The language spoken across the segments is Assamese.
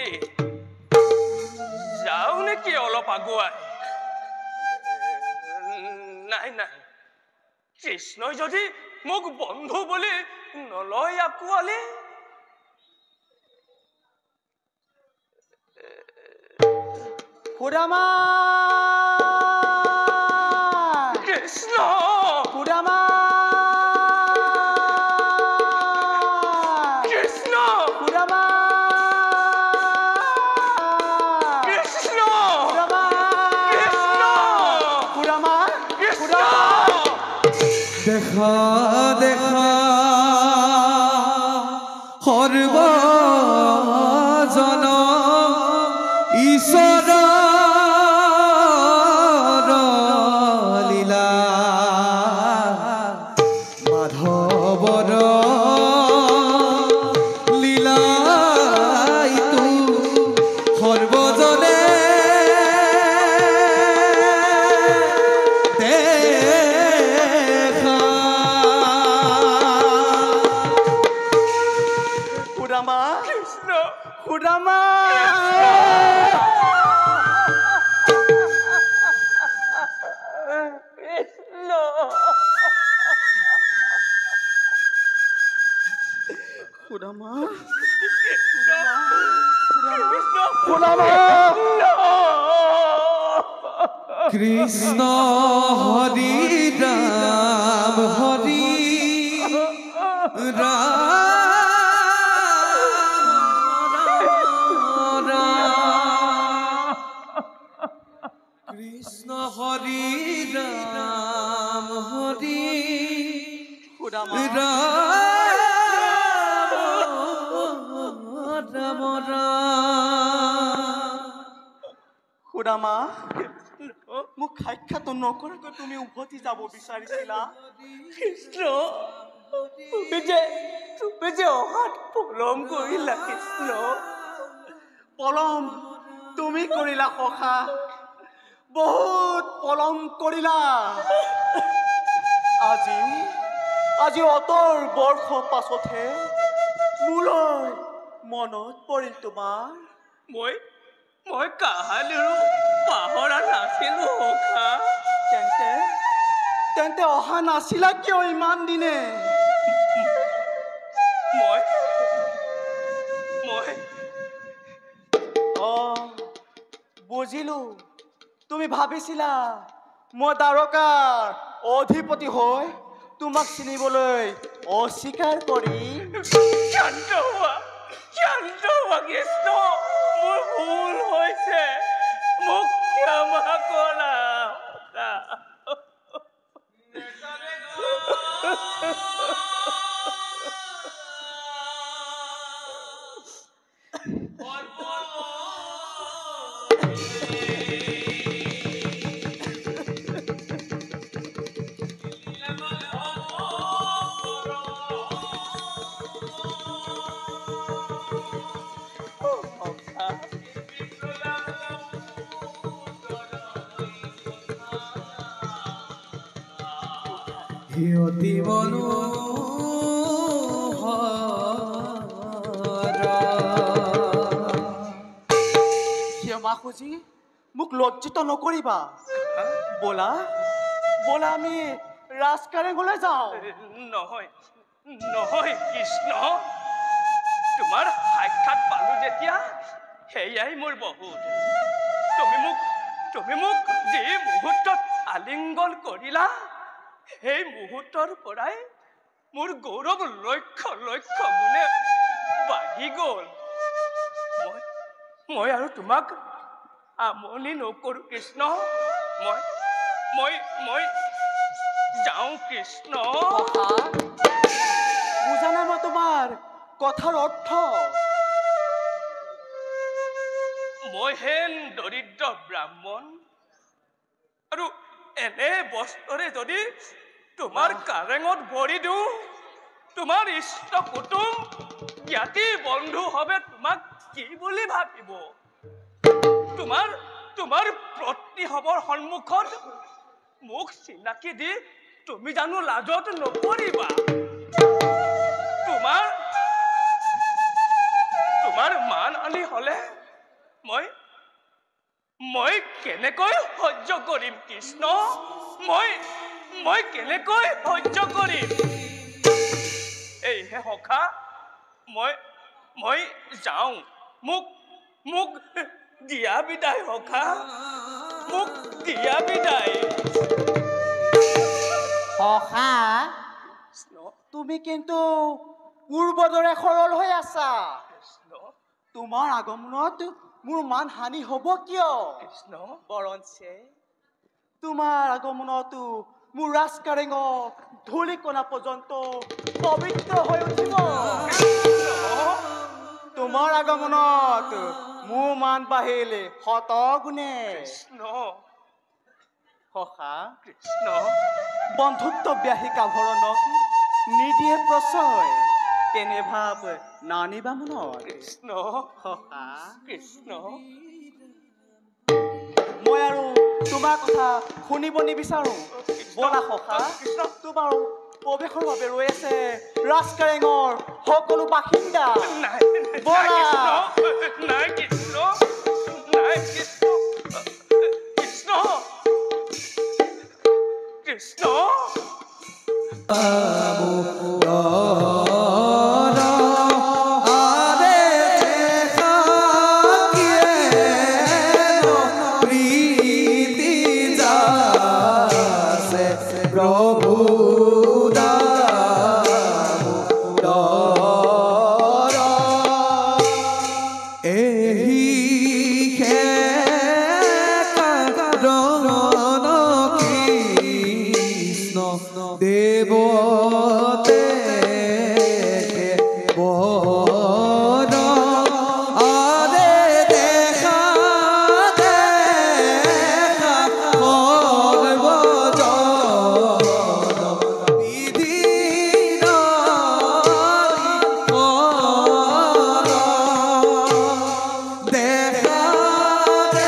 নেকি যাও নেকি অলপ আগুৱাই নাই নাই কৃষ্ণই যদি মোক বন্ধু বুলি নলয় আঁকোৱালি খুড়ামা কৃষ্ণ খুড়ামা কৃষ্ণ খুড়ামা কৃষ্ণ খুড়ামা কৃষ্ণ খুড়ামা কৃষ্ণ দেখা দেখা সৰ্বজন ঈশ্বৰ লীলা মাধৱৰ লীলা ইটো সৰ্বজনে দেখা খুড়ামা কৃষ্ণ খুড়ামা কৃষ্ণ খুড়ামা খুড়ামা কৃষ্ণ হৰি ৰাম হৰি কৃষ্ণ হৰি ৰাম হৰি খুড়ামা ৰাম ৰাম খুড়ামা মোক সাক্ষাৎ নকৰাকৈ তুমি উভতি যাব বিচাৰিছিলা কৃষ্ণ তুমি যে অহাত পলম কৰিলা কৃষ্ণ পলম তুমি কৰিলা সখা বহুত পলম কৰিলা আজি অতৰ বৰ্ষ পাছতহে মোলৈ মনত পৰিল তোমাৰ মই কাহানিৰো পাহৰা নাছিলো সখা তেন্তে অহা নাছিলা কিয় ইমান দিনে মই বুজিলো তুমি ভাবিছিলা মই দ্বাৰকাৰ অধিপতি হৈ তোমাক চিনিবলৈ অস্বীকাৰ কৰিম শান্ত হোৱা কৃষ্ণ মোৰ ভুল হৈছে মোক ক্ষমা কৰা অতি ক্ষমা খুজি মোক লজ্জিত নকৰিবা ব'লা আমি ৰাজকাৰেঙলৈ যাওঁ নহয় কৃষ্ণ তোমাৰ সাক্ষাৎ পালো যেতিয়া সেয়াই মোৰ বহুত তুমি মোক যি মুহূৰ্তত আলিংগন কৰিলা সেই মুহূৰ্তৰ পৰাই মোৰ গৌৰৱ লক্ষ্য গুণে বাঢ়ি গ'ল মই আৰু তোমাক আমনি নকৰো কৃষ্ণ মই যাওঁ কৃষ্ণ বুজা নাই মই তোমাৰ কথাৰ অৰ্থ মই হেন দৰিদ্ৰ ব্ৰাহ্মণ আৰু এনে বস্ত্ৰৰে যদি তোমাৰ কাৰেঙত ভৰি দিওঁ তোমাৰ ইষ্ট কুটুম জ্ঞাতি বন্ধু হবে তোমাক কি বুলি ভাবিব তোমাৰ পত্নী হবৰ সন্মুখত মোক চিনাকি দি তুমি জানো লাজত নপৰিবা তোমাৰ তোমাৰ মান আনি হলে মই কেনেকৈ সহ্য কৰিম কৃষ্ণ মই কেনেকৈ সহ্য কৰিম এইহে সখা মই যাওঁ মোক দিয়া বিদায় সখা মোক দিয়া বিদায় সখা কৃষ্ণ তুমি কিন্তু পূৰ্বৰ দৰে সৰল হৈ আছা কৃষ্ণ তোমাৰ আগমনত মোৰ মান হানি হ'ব কিয় কৃষ্ণ বৰঞ্চে তোমাৰ আগমনতো মোৰ ৰাজকাৰেঙ ধূলিকণা পৰ্যন্ত পবিত্ৰ হৈ উঠিব তোমাৰ আগমনত মোৰ মান বাঢ়িল শতগুণে কৃষ্ণ সখা কৃষ্ণ বন্ধুত্ব ব্যাহিকা ভৰণক নিদিয়ে প্ৰচয় তেনে ভাৱ নানিবা মনত কৃষ্ণ সখা কৃষ্ণ মই আৰু তোমাৰ কথা শুনিব নিবিচাৰো বলা সখা কৃষ্ণ তোমাৰ প্ৰৱেশৰ বাবে ৰৈ আছে ৰাজকাৰেঙৰ সকলো বাসিন্দা নাই বলা নাই কৃষ্ণ নাই কৃষ্ণ কৃষ্ণ কৃষ্ণ দেবতে বর আরে দেখা দেখা সর্বজন বিধির দেখা দেখা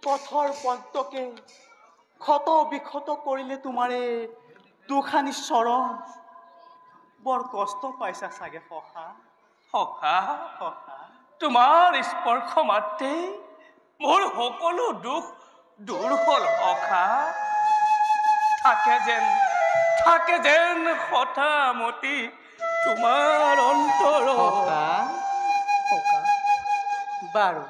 পথৰ পন্তকে ক্ষত বিক্ষত কৰিলে তোমাৰে দুখানি চৰণ বৰ কষ্ট পাইছা চাগে সখা সখা সখা তোমাৰ স্পৰ্শ মাত্ৰে মোৰ সকলো দুখ দূৰ হ'ল সখা থাকে যেন সথামতি তোমাৰ অন্তৰ সখা সখা বাৰু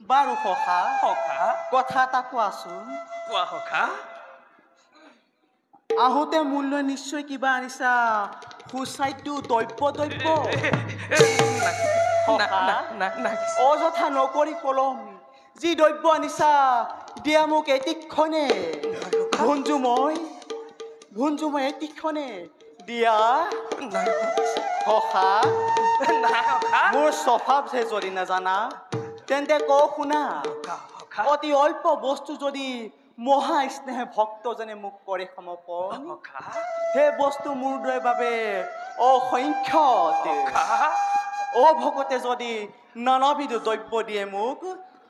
বাৰু সখা সখা কথা এটা কোৱাচোন কোৱা সখা আহোঁতে মোলৈ নিশ্চয় কিবা আনিছা সুস্বাদ্য দ্ৰব্য অযথা নকৰি পলম যি দ্ৰব্য আনিছা দিয়া মোক এতিক্ষণে ভুঞ্জুময় এতিক্ষণে দিয়া সখা মোৰ স্বভাৱ যে যদি নাজানা তেন্তে কওঁ শুনা অতি অল্প বস্তু যদি মহা স্নেহে ভক্তজনে মোক কৰে সমৰ্পণ সেই বস্তু মোৰ দৰে বাবে অসংখ্য অ ভকতে যদি নানাবিধ দ্ৰব্য দিয়ে মোক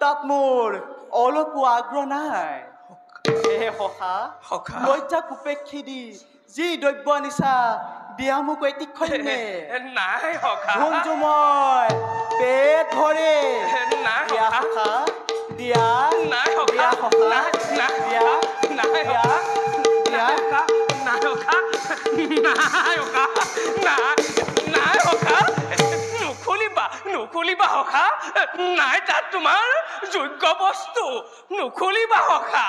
তাত মোৰ অলপো আগ্ৰহ নাই হে সখা সখা। লজ্জা কুপেক্ষী দি যি দ্ৰব্য আনিছা দিয়া মোক এটিক্ষণে নাই সখা ভুঞ্জু মই পেট ভৰে নাই দিয়া সখা সখা দিয়া নাই সখা দিয়া সখা নাই নাই দিয়া নাই দিয়া নাই সখা নাই সখা নাই সখা নাই নাই সখা নুখুলিবা সখা নাই তাত তোমাৰ যোগ্য বস্তু নুখুলিবা সখা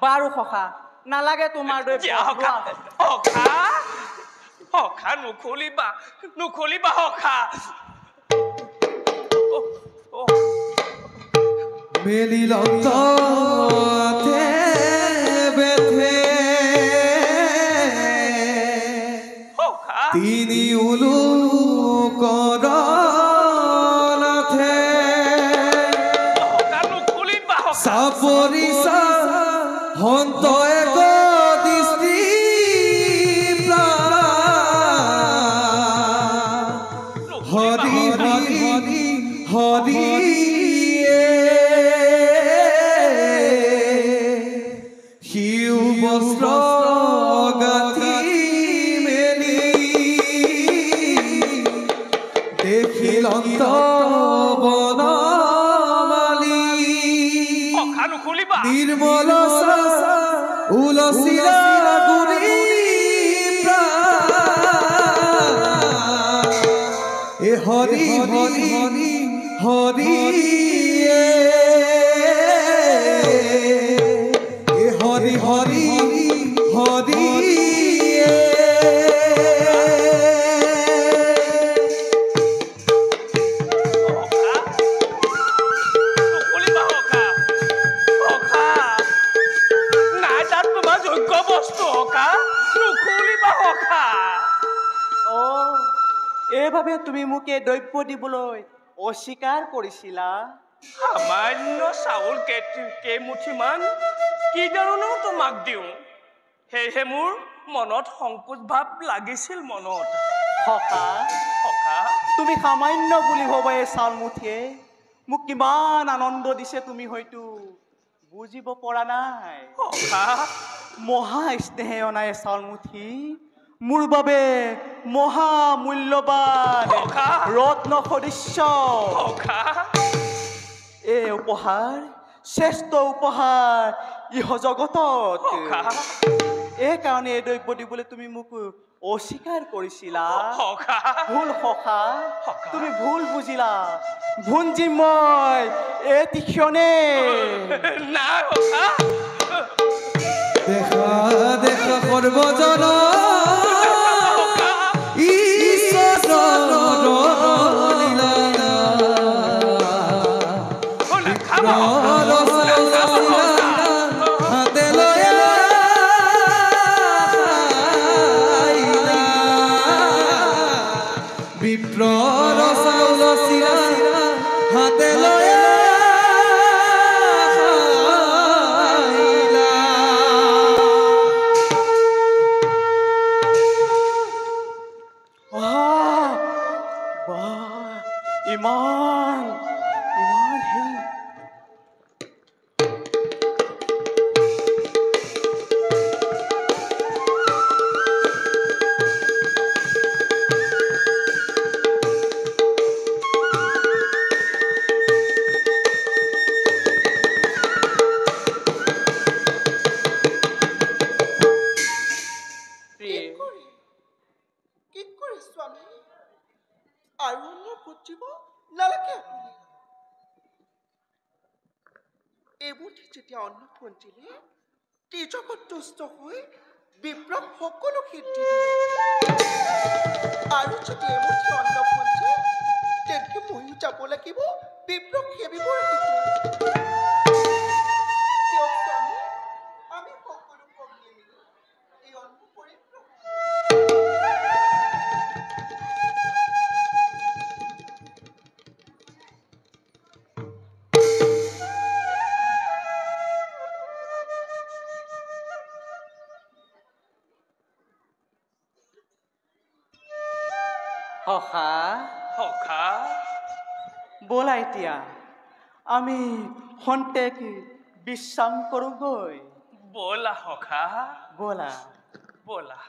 বাৰু সখা নালাগে তোমাৰ দিয়া দ্ৰব্য সখা লোৱা। সখা সখা নুখুলিবা সখা মেলিলতে বেথে সখা তিনি উলু কৰনাথে সখা নুখুলিবা সখা চাপৰিছা হন্ত এক দৃষ্টি হৰি হৰি হৰি শিউ বস্ত্ৰ গাঁঠি মেলি দেখিলন্ত বনমালী সখা নুখুলিবা নিৰ্মল উলচিলা গুৰি এ হৰি হৰি হৰি হৰি এ হৰি হৰি হৰি নুখুলিবা সখা সখা নাই তাত তোমাৰ যোগ্য বস্তু সখা নুখুলিবা সখা অ এইভাৱে তুমি মোক এই দ্ৰব্য দিবলৈ অস্বীকাৰ কৰিছিলা সামান্য চাউল কেইমুঠিমান কি ধৰণো তোমাক দিওঁ সেয়েহে মোৰ মনত সংকোচ ভাৱ লাগিছিল মনত সখা সখা তুমি সামান্য বুলি ভবা এই চাউল মুঠিয়ে মোক কিমান আনন্দ দিছে তুমি হয়তো বুজিব পৰা নাই সখা মহা স্নেহে অনা এই চাউল মুঠি মোৰ বাবে মহা মূল্যৱান সখা। ৰত্ন সদৃশ্য সখা এই উপহাৰ শ্ৰেষ্ঠ উপহাৰ ইহ জগতত সখা এই কাৰণে এই দ্ৰব্য দিবলৈ তুমি মোক অস্বীকাৰ কৰিছিলা সখা ভুল সখা সখা। তুমি ভুল বুজিলা ভুঞ্জি মই এটি ক্ষণে নাই সখা দেখা দেখা সৰ্বজন সখা ঈশ্বৰ লীলা নাখাবা হাতে লৈ বিপ্ৰৰ চাউল চিৰা হাতে লৈ ইমান ইমান হেৰি কি কৰে স্বামী আৰু মোৰ বুজিব নালাগে আপুনি এইমুঠি যেতিয়া অন্ন পঞ্জিলে ত্ৰিজগত তুষ্ট হৈ বিপ্লৱ সকলো সিদ্ধি দিয়ে আৰু যদি এমুঠি অন্ন পঞ্জে তেন্তে ময়ো যাব লাগিব বিপ্লৱ সেবিবৰ হেতু দিয়ক স্বামী আমি সকলো ভগ্নী মিলি এই অন্ন পৰিত্ৰাণ সখা সখা ব'লা এতিয়া আমি খন্তেক বিশ্ৰাম কৰোঁগৈ ব'লা সখা ব'লা ব'লা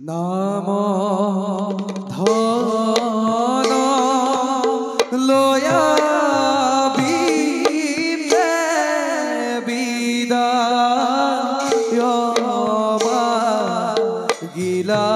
নাম ধন লয়া বিনে বিদায় গিলা